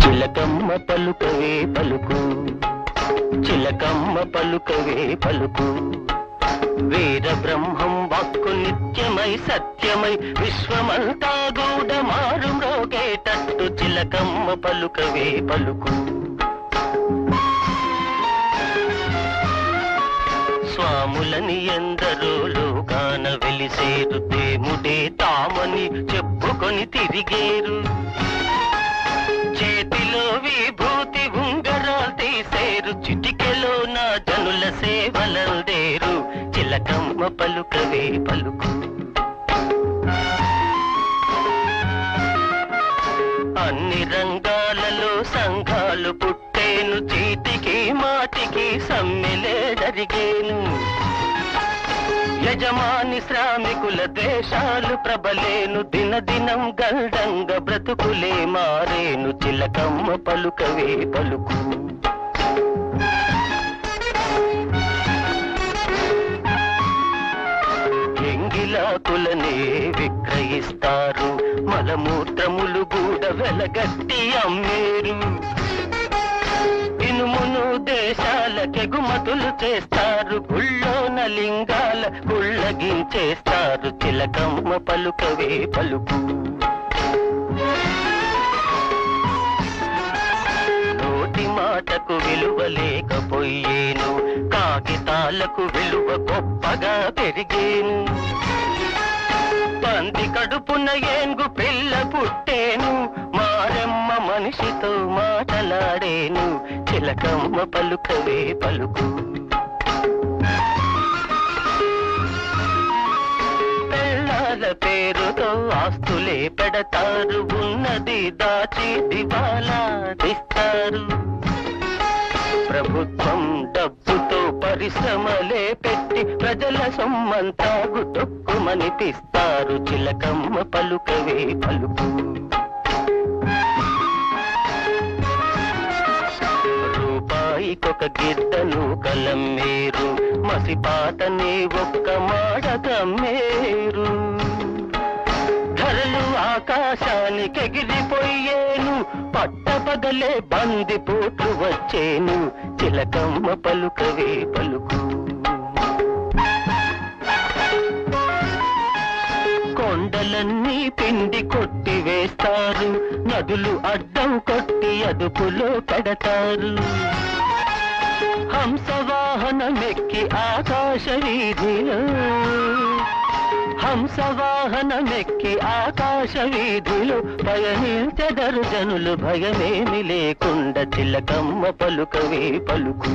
చిలకమ్మ పలుకవే పలుకు, చిలకమ్మ పలుకవే పలుకు. వీర బ్రహ్మం వాక్కు నిత్యమై సత్యమై విశ్వమంతా గూడ మారు మ్రోగేటట్టు చిలకమ్మ పలుకవే పలుకు. స్వాములని ఎందరో లోకాన వెలిసేరు, దేముడే తామని చెప్పుకొని తిరిగేరు. చేతిలో విభూతి ఉంగరాలు తీసేరు, చిటికెలో నా జనుల సేవలందేరు చిలకమ్మ పలుకవే పలుకు. అన్ని రంగాలలో సంఘాలు పుట్టేను, చీటికి మాటికి సమ్మెలే జరిగేను. యజమాని శ్రామికుల ద్వేషాలు ప్రబలేను, దినదినం గల్డంగ బ్రతుకులే మారేను చిలకమ్మ పలుకవే పలుకు. ఎంగిలాకులనే విక్రయిస్తారు, మలమూత్రములు కూడా వెలగట్టి అమ్మేరు. ఇనుమును దేశాలకెగుమతులు చేస్తారు, గుళ్ళోన లింగాల గుళ్ళగించేస్తారు చిలకమ్మ పలుకవే పలుకు. నోటి మాటకు విలువ లేకపోయేను, కాగితాలకు విలువ గొప్పగా పెరిగేను. పంది కడుపున ఏనుగు పిల్ల పుట్టేను, మారెమ్మ మనిషితో మాటలాడేను చిలకమ్మ పలుకవే పలుకు. పెళ్ళాల పేరుతో ఆస్తులే పెడతారు, ఉన్నది దాచి దివాలా తీస్తారు. ప్రభుత్వం డబ్బుతో పరిశ్రమలే పెట్టి ప్రజల సొమ్మంతా గుటొక్కుమనిపిస్తారు చిలకమ్మ పలుకవే పలుకు. రూపాయికొక గిద్దను కలమ్మేరు, మసిపాతనే ఒక్క మాడకమ్మేరు. ధరలు ఆకాశానికి ఎగిరిపోయేను, పట్టపగలే బందిపోట్లు వచ్చేను చిలకమ్మ పలుకవే పలుకు. కొండలన్నీ పిండి కొట్టి వేస్తారు, నదులు అడ్డం కొట్టి అదుపులో పెడతారు. హంసవాహనమెక్కి ఆకాశ వీధిలో, హంసవాహనమెక్కి ఆకాశ వీధిలో పయనించెదరు జనులు భయమేమి లేకుండా చిలకమ్మ పలుకవే పలుకు.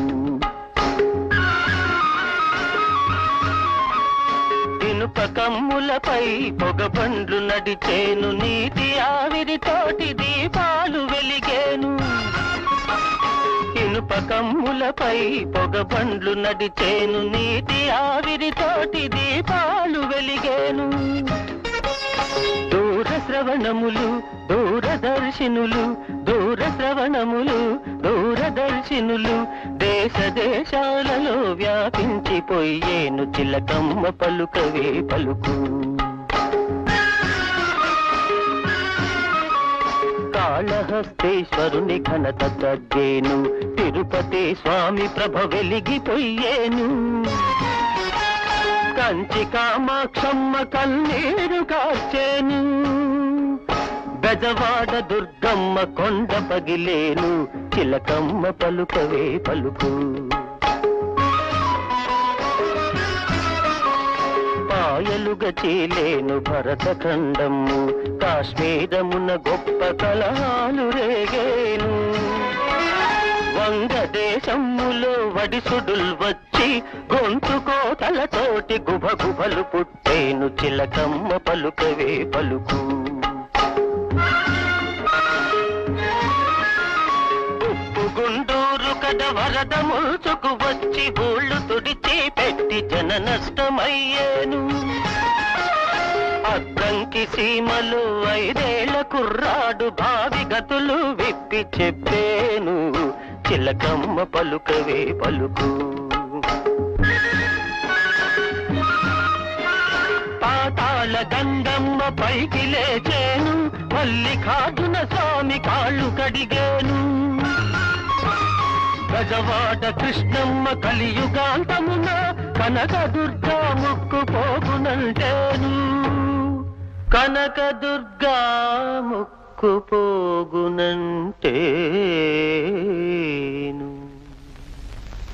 ఇనుప కమ్ములపై పొగబండ్లు నడిచేను, నీటి ఆవిరితోటి దీపాలు వెలిగేను. ఇనుప కమ్ములపై పొగబండ్లు నడిచేను, నీటి ఆవిరితోటి దీపాలు వెలిగేను. దూర శ్రవణములు దూరదర్శినులు, దూర శ్రవణములు దూరదర్శినులు దేశ దేశాలలో వ్యాపించిపోయేను చిలకమ్మ పలుకవే పలుకు. కాళహస్తేశ్వరుని ఘనత తగ్గేను, తిరుపతి స్వామి ప్రభ వెలిగిపోయేను. కంచి కామాక్షమ్మ కన్నీరు కార్చేను, బెజవాడ దుర్గమ్మ కొండ పగిలేను చిలకమ్మ పలుకవే పలుకు. పాయలుగా చీలేను భరతఖండము, కాశ్మీరమున గొప్ప కలహాలు రేగేను. వంగదేశములో వడిసుడుల్ వచ్చి గొంతు కోతలతోటి గుభగుభలు పుట్టేను చిలకమ్మ పలుకవే పలుకు. ఉప్పు గుండూరు కడ వరద ముల్చుకు వచ్చి ఊళ్ళు తుడిచి పెట్టి జన నష్టమయ్యేను. అద్దంకి సీమలు 5 ఏళ్ల కుర్రాడు భావి గతులు విప్పి చెప్పేను చిలకమ్మ పలుకవే పలుకు. పాతాళ గంగమ్మ పైకి లేచేను, మల్లికార్జున స్వామి కాళ్ళు కడిగేను. గజవాడ కృష్ణమ్మ కలియుగాంతమున కనకదుర్గా ముక్కు పోగునంటేను, కనకదుర్గా ముక్కు పోగునంటేను.